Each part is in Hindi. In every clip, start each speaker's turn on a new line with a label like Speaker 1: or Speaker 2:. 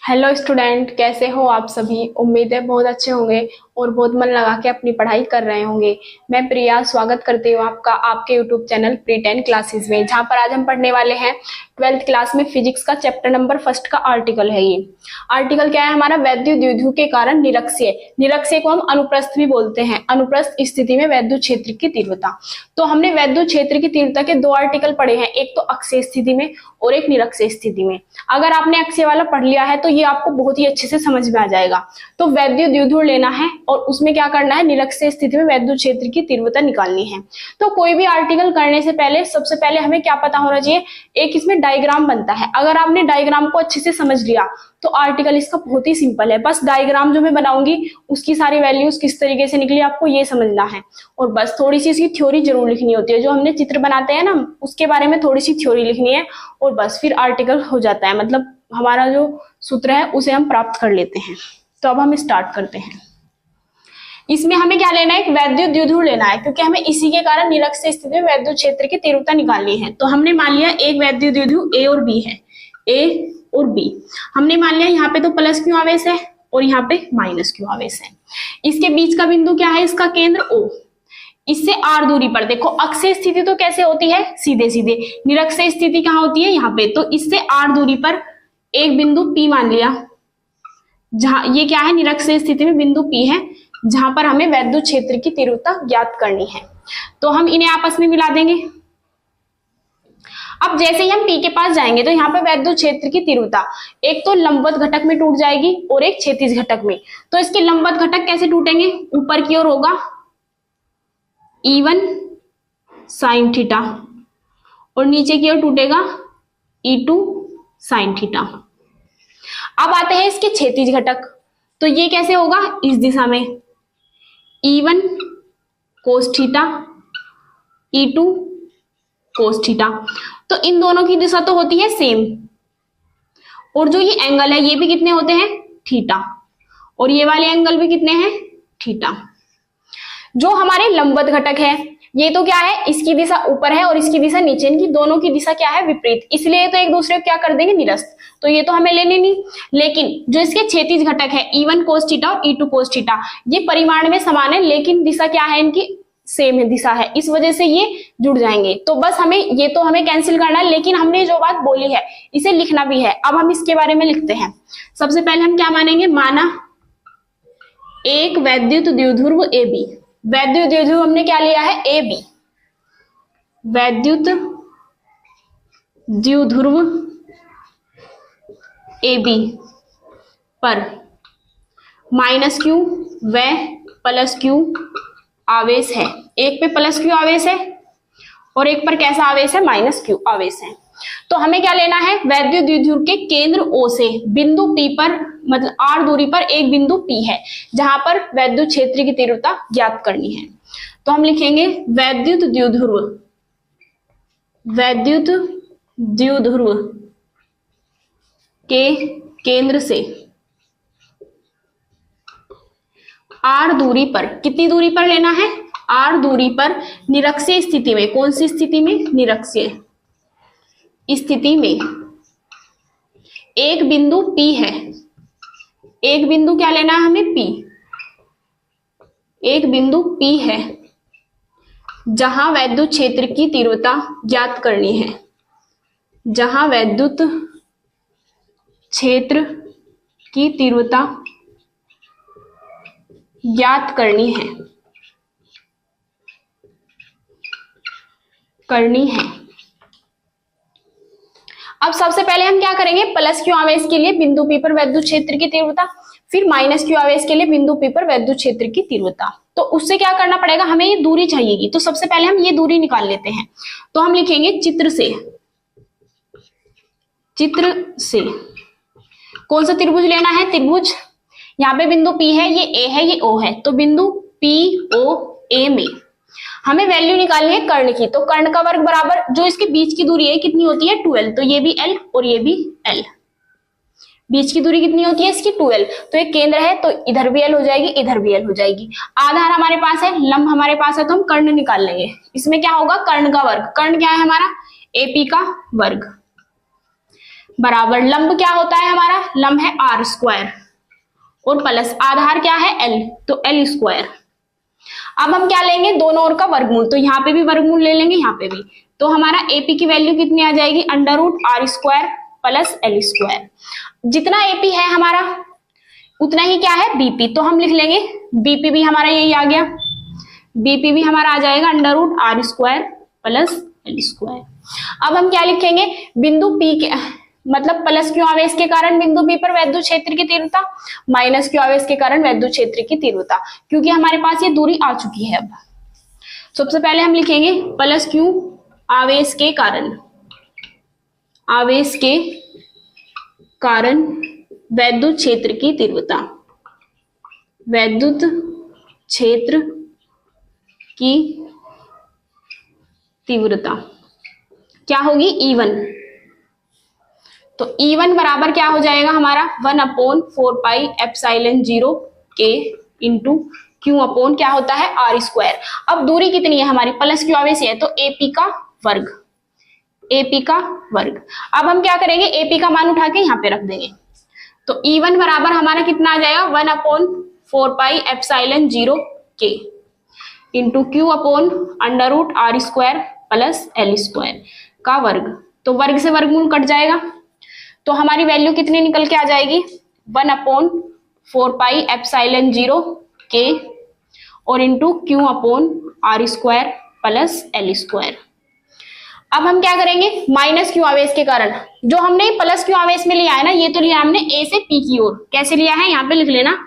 Speaker 1: हेलो स्टूडेंट, कैसे हो आप सभी। उम्मीद है बहुत अच्छे होंगे और बहुत मन लगा के अपनी पढ़ाई कर रहे होंगे। मैं प्रिया स्वागत करती हूँ आपका आपके यूट्यूब चैनल प्री 10 क्लासेस में, जहाँ पर आज हम पढ़ने वाले हैं 12th क्लास में फिजिक्स का चैप्टर नंबर 1 का आर्टिकल है। ये आर्टिकल क्या है हमारा, वैद्युत द्विध्रुव के कारण निरक्षीय। निरक्षीय को हम अनुप्रस्थ भी बोलते हैं। अनुप्रस्थ स्थिति में वैद्युत क्षेत्र की तीव्रता। तो हमने वैद्युत क्षेत्र की तीव्रता के दो आर्टिकल पढ़े हैं, एक तो अक्षीय स्थिति में और एक निरक्षीय स्थिति में। अगर आपने अक्षीय वाला पढ़ लिया है तो ये आपको बहुत ही अच्छे से समझ में आ जाएगा। तो वैद्युत द्विध्रुव लेना है और उसमें क्या करना है, निरक्षीय स्थिति में वैद्युत क्षेत्र की तीव्रता निकालनी है। तो कोई भी आर्टिकल करने से पहले सबसे पहले हमें क्या पता होना चाहिए, एक इसमें डायग्राम बनता है। अगर आपने डायग्राम को अच्छे से समझ लिया तो आर्टिकल इसका बहुत ही सिंपल है। बस डायग्राम जो मैं बनाऊंगी उसकी सारी वैल्यूज किस तरीके से निकली आपको ये समझना है, और बस थोड़ी सी इसकी थ्योरी जरूर लिखनी होती है। जो हमने चित्र बनाते हैं ना, उसके बारे में थोड़ी सी थ्योरी लिखनी है और बस फिर आर्टिकल हो जाता है। मतलब हमारा जो सूत्र है उसे हम प्राप्त कर लेते हैं। तो अब हम स्टार्ट करते हैं। इसमें हमें क्या लेना है, एक वैद्युत द्विध्रुव लेना है, क्योंकि हमें इसी के कारण निरक्षीय स्थिति में वैद्युत क्षेत्र की तीव्रता निकालनी है। तो हमने मान लिया एक वैद्युत द्विध्रुव ए और बी है, ए और बी। हमने मान लिया यहाँ पे तो प्लस क्यू आवेश है और यहाँ पे माइनस क्यू आवेश है। इसके बीच का बिंदु क्या है, इसका केंद्र O। इससे r दूरी पर देखो, अक्षीय स्थिति तो कैसे होती है, सीधे सीधे। निरक्षीय स्थिति कहाँ होती है, यहाँ पे। तो इससे r दूरी पर एक बिंदु P मान लिया, जहां ये क्या है, निरक्षीय स्थिति में बिंदु P है, जहां पर हमें वैद्युत क्षेत्र की तीव्रता ज्ञात करनी है। तो हम इन्हें आपस में मिला देंगे। अब जैसे ही हम P के पास जाएंगे तो यहाँ पे वैद्युत क्षेत्र की तीव्रता एक तो लंबवत घटक में टूट जाएगी और एक क्षैतिज घटक में। तो इसके लंबवत घटक कैसे टूटेंगे, ऊपर की ओर होगा E1 sin थीटा और नीचे की ओर टूटेगा E2 sin थीटा। अब आते हैं इसके क्षैतिज घटक। तो ये कैसे होगा, इस दिशा में E1 cos theta E2 cos theta. तो इन दोनों की दिशा तो होती है सेम, और जो ये एंगल है ये भी कितने होते हैं, थीटा, और ये वाले एंगल भी कितने हैं, थीटा। जो हमारे लंबवत घटक है ये तो क्या है, इसकी दिशा ऊपर है और इसकी दिशा नीचे। इनकी दोनों की दिशा क्या है, विपरीत, इसलिए तो एक दूसरे को क्या कर देंगे, निरस्त। तो ये तो हमें लेने नहीं। लेकिन जो इसके क्षैतिज घटक है E1 cos थीटा और E2 cos थीटा, ये परिमाण में समान है लेकिन दिशा क्या है, इनकी सेम है, दिशा है, इस वजह से ये जुड़ जाएंगे। तो बस हमें ये तो हमें कैंसिल करना है, लेकिन हमने जो बात बोली है इसे लिखना भी है। अब हम इसके बारे में लिखते हैं। सबसे पहले हम क्या मानेंगे, माना एक वैद्युत द्विध्रुव AB। वैद्युत द्विध्रुव हमने क्या लिया है, AB। वैद्युत द्विध्रुव AB पर माइनस क्यू व प्लस क्यू आवेश है। एक पे प्लस क्यू आवेश है और एक पर कैसा आवेश है, माइनस क्यू आवेश है। तो हमें क्या लेना है, वैद्युत द्विध्रुव के केंद्र O से बिंदु P पर, मतलब r दूरी पर एक बिंदु P है जहां पर वैद्युत क्षेत्र की तीव्रता ज्ञात करनी है। तो हम लिखेंगे वैद्युत द्विध्रुव, वैद्युत द्विध्रुव के केंद्र से r दूरी पर, कितनी दूरी पर लेना है, r दूरी पर निरक्षीय स्थिति में। कौन सी स्थिति में, निरक्षीय स्थिति में एक बिंदु P है। एक बिंदु क्या लेना है हमें, P। एक बिंदु P है जहां वैद्युत क्षेत्र की तीव्रता ज्ञात करनी है, जहां वैद्युत क्षेत्र की तीव्रता ज्ञात करनी है। अब सबसे पहले हम क्या करेंगे, प्लस क्यू आवेश के लिए बिंदु P पर वैद्युत क्षेत्र की तीव्रता, फिर माइनस क्यू आवेश के लिए बिंदु P पर वैद्युत क्षेत्र की तीव्रता। तो उससे क्या करना पड़ेगा, हमें ये दूरी चाहिएगी। तो सबसे पहले हम ये दूरी निकाल लेते हैं। तो हम लिखेंगे चित्र से कौन सा त्रिभुज लेना है, त्रिभुज, यहाँ पे बिंदु P है, ये A है, ये O है। तो बिंदु POA में हमें वैल्यू निकालनी है कर्ण की। तो कर्ण का वर्ग बराबर जो इसके बीच की दूरी है कितनी होती है, 2L। तो ये भी L और ये भी L। बीच की दूरी कितनी होती है इसकी, 2L। तो एक केंद्र है तो इधर भी L हो जाएगी, इधर भी L हो जाएगी। आधार हमारे पास है, लंब हमारे पास है, तो हम कर्ण निकाल लेंगे। इसमें क्या होगा, कर्ण का वर्ग। कर्ण क्या है हमारा, AP का वर्ग। बराबर लंब क्या होता है हमारा, लंब है आर स्क्वायर और प्लस आधार क्या है एल, तो एल स्क्वायर। अब हम क्या लेंगे, दोनों ओर का वर्गमूल, तो यहाँ पे भी वर्गमूल ले लेंगे यहाँ पे भी, तो हमारा एपी की वैल्यू कितनी आ जाएगी, under root R square plus L square. जितना एपी है हमारा उतना ही क्या है बीपी, तो हम लिख लेंगे बीपी भी हमारा यही आ गया, बीपी भी हमारा आ जाएगा under root R square plus L square. अब हम क्या लिखेंगे, बिंदु पी के मतलब प्लस क्यू आवेश के कारण बिंदु पी पर वैद्युत क्षेत्र की तीव्रता, माइनस क्यू आवेश के कारण वैद्युत क्षेत्र की तीव्रता, क्योंकि हमारे पास ये दूरी आ चुकी है। अब सबसे पहले हम लिखेंगे प्लस क्यू आवेश के कारण, आवेश के कारण वैद्युत क्षेत्र की तीव्रता, वैद्युत क्षेत्र की तीव्रता क्या होगी, E1। तो E1 बराबर क्या हो जाएगा हमारा 1/4πε0 के इंटू क्यू अपॉन क्या होता है आर स्क्वायर। अब दूरी कितनी है हमारी, प्लस क्यू आवेश है तो एपी का वर्ग, एपी का वर्ग। अब हम क्या करेंगे, एपी का मान उठा के यहाँ पे रख देंगे, तो E1 बराबर हमारा कितना आ जाएगा 1/4πε0 के into Q upon under root R square plus L square का वर्ग, तो वर्ग से वर्गमूल कट जाएगा, तो हमारी वैल्यू कितनी निकल के आ जाएगी 1/4πε0 के और into Q upon R square plus L square. अब हम क्या करेंगे, माइनस क्यू आवेश के कारण, जो हमने प्लस क्यू आवेश में लिया है ना, ये तो लिया हमने ए से पी की ओर, कैसे लिया है यहाँ पे लिख लेना,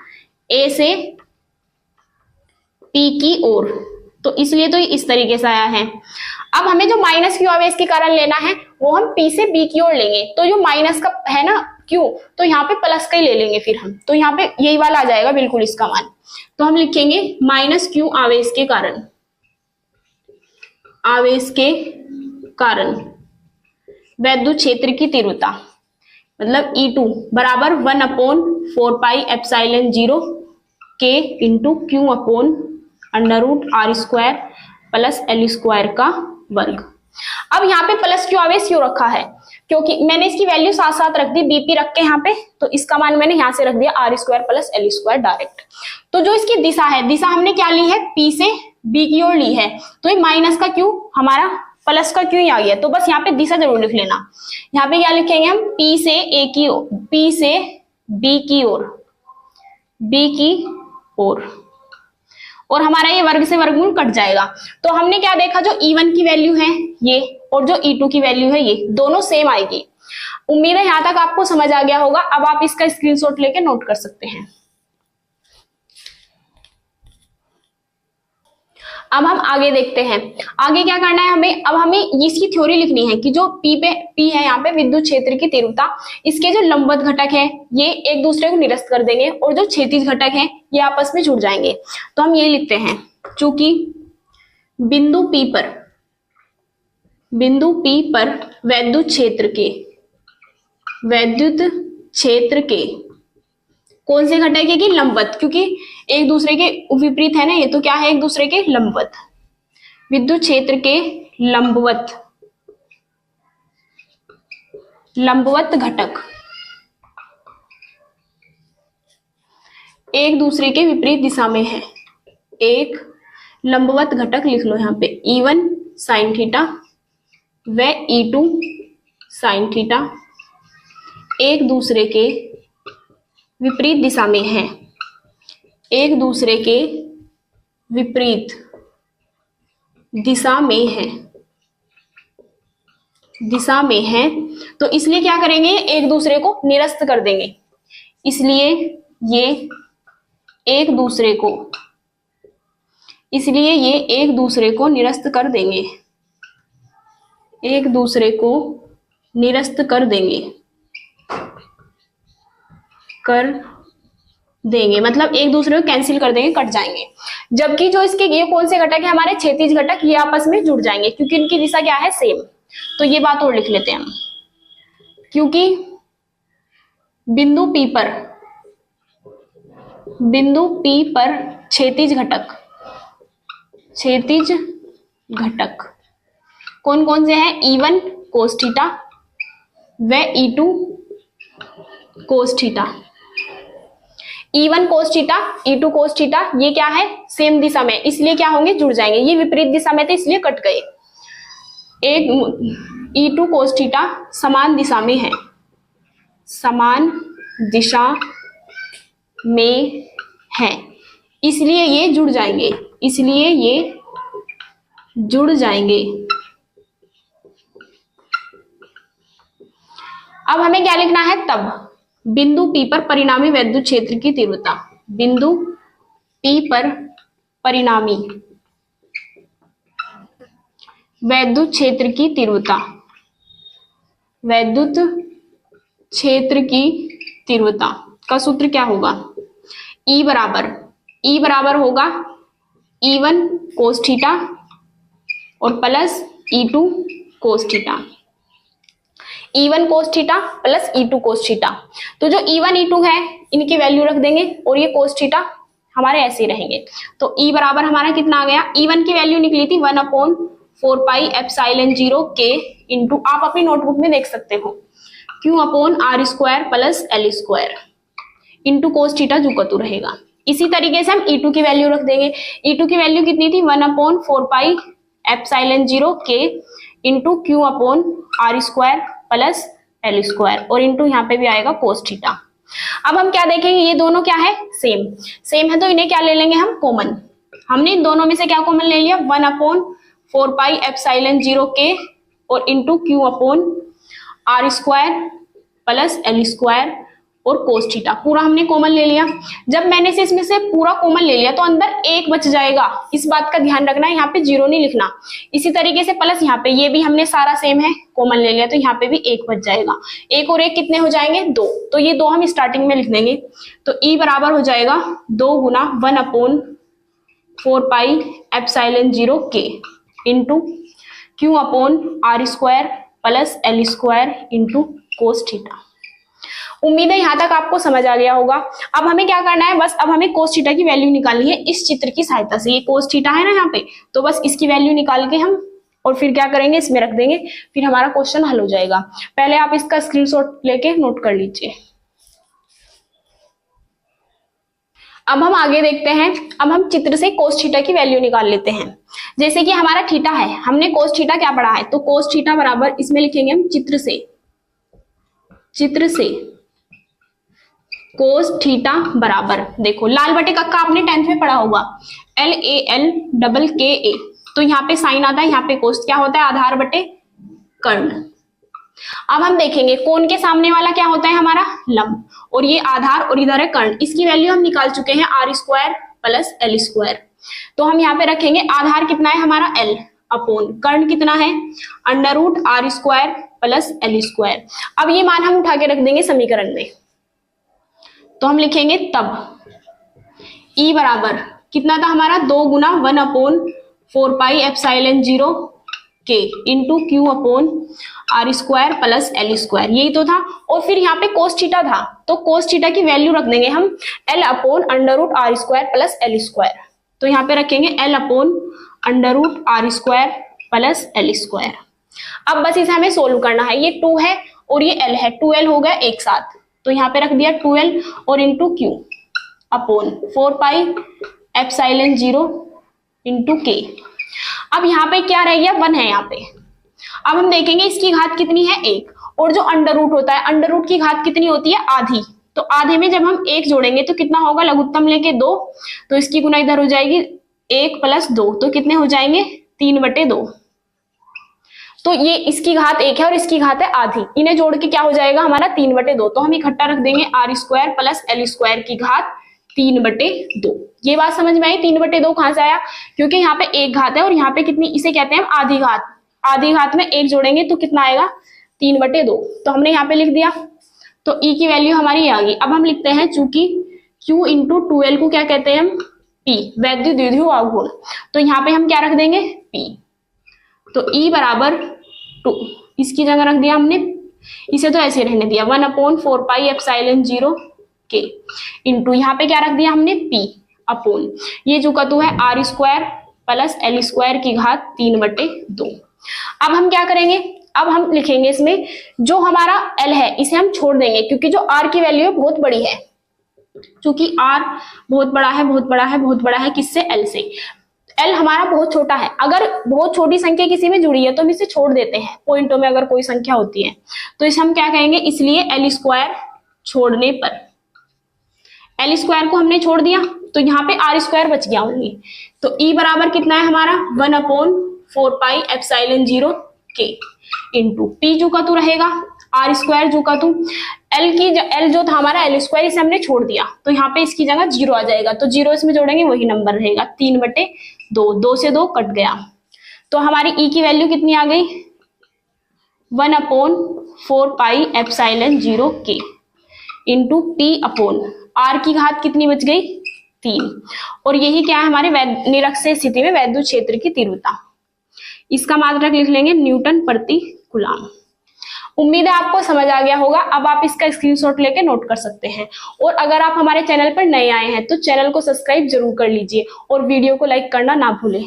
Speaker 1: ए से पी की ओर, तो इसलिए तो इस तरीके से आया है। अब हमें जो माइनस क्यू आवेश के कारण लेना है वो हम पी से बी की ओर लेंगे, तो जो माइनस का है ना क्यू, तो यहाँ पे प्लस का ही ले लेंगे फिर हम, तो यहाँ पे यही वाला आ जाएगा बिल्कुल इसका मान, तो हम लिखेंगे माइनस क्यू आवेश के कारण, आवेश के कारण वैद्युत क्षेत्र की तीव्रता मतलब E2 बराबर 1/4πε0 के into Q upon under root R square plus L square का वर्ग। अब यहाँ पे प्लस क्यू आवेश क्यों रखा है, क्योंकि मैंने इसकी वैल्यू साथ साथ रख दी, बीपी रख के यहाँ पे, तो इसका मान मैंने यहाँ से रख दिया R square plus L square direct. तो जो इसकी दिशा है, दिशा हमने क्या ली है, पी से बी की ओर ली है, तो ये माइनस का क्यू हमारा प्लस का क्यू ही आ गया, तो बस यहाँ पे दिशा जरूर लिख लेना। यहाँ पे क्या लिखेंगे हम, पी से ए की ओर, पी से बी की ओर, बी की ओर, और हमारा ये वर्ग से वर्गमूल कट जाएगा। तो हमने क्या देखा, जो E1 की वैल्यू है ये और जो E2 की वैल्यू है ये दोनों सेम आएगी। उम्मीद है यहां तक आपको समझ आ गया होगा। अब आप इसका स्क्रीनशॉट लेके नोट कर सकते हैं। अब हम आगे देखते हैं, आगे क्या करना है हमें, अब हमें इसकी थ्योरी लिखनी है कि जो P है यहाँ पे विद्युत क्षेत्र की तीव्रता, इसके जो लंबवत घटक है ये एक दूसरे को निरस्त कर देंगे और जो क्षैतिज घटक है ये आपस में जुड़ जाएंगे। तो हम ये लिखते हैं, चूंकि बिंदु P पर वैद्युत क्षेत्र के कौन से घटक है कि लंबवत, क्योंकि एक दूसरे के विपरीत है ना ये, तो क्या है एक दूसरे के लंबवत, विद्युत क्षेत्र के लंबवत घटक एक दूसरे के विपरीत दिशा में है। एक लंबवत घटक लिख लो यहाँ पे, E1 साइन थीटा व E2 साइन थीटा एक दूसरे के विपरीत दिशा में है, एक दूसरे के विपरीत दिशा में है, तो इसलिए क्या करेंगे, एक दूसरे को निरस्त कर देंगे, इसलिए ये एक दूसरे को निरस्त कर देंगे, एक दूसरे को निरस्त कर देंगे मतलब एक दूसरे को कैंसिल कर देंगे, कट जाएंगे। जबकि जो इसके ये कौन से घटक है हमारे क्षैतिज घटक, ये आपस में जुड़ जाएंगे क्योंकि इनकी दिशा क्या है सेम। तो ये बात और लिख लेते हैं हम, क्योंकि बिंदु P पर क्षैतिज घटक कौन कौन से हैं, E1 कोस थीटा व E2 cos theta. E1 cos theta, E2 cos theta, ये क्या है, सेम दिशा में, इसलिए क्या होंगे, जुड़ जाएंगे। ये विपरीत दिशा में थे इसलिए कट गए। एक E2 कोस थीटा समान दिशा में है, समान दिशा में है, इसलिए ये जुड़ जाएंगे, इसलिए ये जुड़ जाएंगे। अब हमें क्या लिखना है, तब बिंदु P पर परिणामी वैद्युत क्षेत्र की तीव्रता, बिंदु P पर परिणामी वैद्युत क्षेत्र की तीव्रता, वैद्युत क्षेत्र की तीव्रता का सूत्र क्या होगा, E बराबर होगा E1 कोस थीटा और plus E2 cos theta, E1 cos theta plus E2 cos theta. तो जो E1 E2 है इनकी वैल्यू रख देंगे और ये कोस थीटा हमारे ऐसे रहेंगे। तो E बराबर हमारा कितना आ गया, E1 की वैल्यू निकली थी 1/4 पाई एप्सिलॉन 0 के इंटू, आप अपनी नोटबुक में देख सकते हो, Q/r² plus L² into cos theta जो कतु रहेगा। इसी तरीके से हम E2 की वैल्यू रख देंगे। E2 की वैल्यू कितनी थी, 1/4 पाई एप्सिलॉन 0 के इंटू Q/r² प्लस L² और इंटू यहाँ पे भी आएगा कोस थीटा। अब हम क्या देखेंगे, ये दोनों क्या है, सेम है, तो इन्हें क्या ले लेंगे हम, कॉमन। हमने इन दोनों में से क्या कॉमन ले लिया, 1/4 पाई एप्सिलॉन 0 के और इंटू Q/r² प्लस L² और कोस थीटा, पूरा हमने कॉमन ले लिया। जब मैंने से इसमें से पूरा कॉमन ले लिया तो अंदर एक बच जाएगा, इस बात का ध्यान रखना है, यहाँ पे 0 नहीं लिखना। इसी तरीके से प्लस यहाँ पे, ये भी हमने सारा सेम है, कॉमन ले लिया तो यहाँ पे भी एक बच जाएगा। एक और एक कितने हो जाएंगे, 2, तो ये 2 हम स्टार्टिंग में लिख देंगे। तो E बराबर हो जाएगा 2 गुना 1/4 पाई एप्सिलॉन 0 के into Q/r² plus L² into cos theta. उम्मीद है यहाँ तक आपको समझ आ गया होगा। अब हमें क्या करना है, बस अब हमें कोस थीटा की वैल्यू निकालनी है इस चित्र की सहायता से। ये कोस थीटा है ना यहाँ पे, तो बस इसकी वैल्यू निकाल के हम और फिर क्या करेंगे, इसमें रख देंगे, फिर हमारा क्वेश्चन हल हो जाएगा। पहले आप इसका स्क्रीनशॉट लेके नोट कर लीजिए। अब हम आगे देखते हैं। अब हम चित्र से कोस थीटा की वैल्यू निकाल लेते हैं। जैसे कि हमारा थीटा है, हमने कोस थीटा क्या पढ़ा है, तो कोस थीटा बराबर, इसमें लिखेंगे हम चित्र से कोस थीटा बराबर, देखो लाल बटे कक्का आपने 10th में पढ़ा होगा, LAL तो यहाँ पे साइन आता है, यहाँ पे कोस क्या होता है, आधार बटे कर्ण। अब हम देखेंगे कोण के सामने वाला क्या होता है हमारा, लंब, और ये आधार और इधर है कर्ण। इसकी वैल्यू हम निकाल चुके हैं r² प्लस L²। तो हम यहाँ पे रखेंगे आधार कितना है हमारा L अपॉन कर्ण कितना है √r² प्लस L²। अब ये मान हम उठा के रख देंगे समीकरण में। तो हम लिखेंगे तब E बराबर कितना था हमारा, 2 गुना 1/4 पाई एप्सिलॉन 0 के इंटू Q/r² प्लस L², यही तो था। और फिर यहाँ पे कोस थीटा था, तो कोस थीटा की वैल्यू रख देंगे हम L/√r² प्लस L²। तो यहाँ पे रखेंगे L/√r² प्लस L²। अब बस इसे हमें सोल्व करना है। ये 2 है और ये L है, 2L हो गया एक साथ, तो यहाँ पे रख दिया 2L और into Q/4 pi epsilon 0 into K। अब यहाँ पे क्या रह गया, 1 है यहाँ पे। अब हम देखेंगे इसकी घात कितनी है, 1, और जो अंडर रूट होता है, अंडर रूट की घात कितनी होती है, आधी। तो आधे में जब हम 1 जोड़ेंगे तो कितना होगा, लघुत्तम लेके 2, तो इसकी गुना इधर हो जाएगी 1 प्लस 2, तो कितने हो जाएंगे 3/2। तो ये इसकी घात 1 है और इसकी घात है आधी, इन्हें जोड़ के क्या हो जाएगा हमारा 3/2। तो हम इकट्ठा रख देंगे r² प्लस L² की घात 3/2। ये बात समझ में आई, 3/2 कहां से आया, क्योंकि यहाँ पे एक घात है और यहाँ पे कितनी, इसे कहते हैं हम आधी घात। आधी घात में 1 जोड़ेंगे तो कितना आएगा 3/2, तो हमने यहाँ पे लिख दिया। तो E की वैल्यू हमारी आ गई। अब हम लिखते हैं, चूंकि Q इंटू 2L को क्या कहते हैं हम, P, वैद्युत द्विध्रुव अवगुण, तो यहाँ पे हम क्या रख देंगे P। तो E बराबर 2, इसकी जगह रख दिया हमने, इसे तो ऐसे रहने दिया 1/4 पाई एप्सिलॉन 0 के इंटू यहाँ पे क्या रख दिया हमने P अपॉन, ये जो कतु है r² प्लस L² की घात 3/2। अब हम क्या करेंगे, अब हम लिखेंगे इसमें जो हमारा L है इसे हम छोड़ देंगे, क्योंकि जो R की वैल्यू है बहुत बड़ी है, क्योंकि R बहुत बड़ा है, बहुत बड़ा है, बहुत बड़ा है किससे? L से। L हमारा बहुत छोटा है। अगर बहुत छोटी संख्या किसी में जुड़ी है तो हम इसे छोड़ देते हैं, पॉइंटों में अगर कोई संख्या होती है तो इसे हम क्या कहेंगे? इसलिए L स्क्वायर छोड़ने पर, L स्क्वायर को हमने छोड़ दिया तो यहाँ पे R स्क्वायर बच गया ओनली। तो E बराबर कितना है हमारा? 1/4πε0 k इंटू P जू का तू रहेगा, R स्क्वायर जू का तू, L जो था हमारा L स्क्वायर इसे हमने छोड़ दिया तो यहाँ पे इसकी जगह 0 आ जाएगा, तो 0 इसमें जोड़ेंगे वही नंबर रहेगा 3/2, 2 से 2 कट गया। तो हमारी E की वैल्यू कितनी आ गई? 1/4πε0 k into P upon R की घात कितनी बच गई? 3। और यही क्या है? हमारे निरक्षीय स्थिति में वैद्युत क्षेत्र की तीव्रता। इसका मात्रक लिख लेंगे न्यूटन प्रति कूलम। उम्मीद है आपको समझ आ गया होगा। अब आप इसका स्क्रीनशॉट लेके नोट कर सकते हैं। और अगर आप हमारे चैनल पर नए आए हैं तो चैनल को सब्सक्राइब जरूर कर लीजिए और वीडियो को लाइक करना ना भूलें।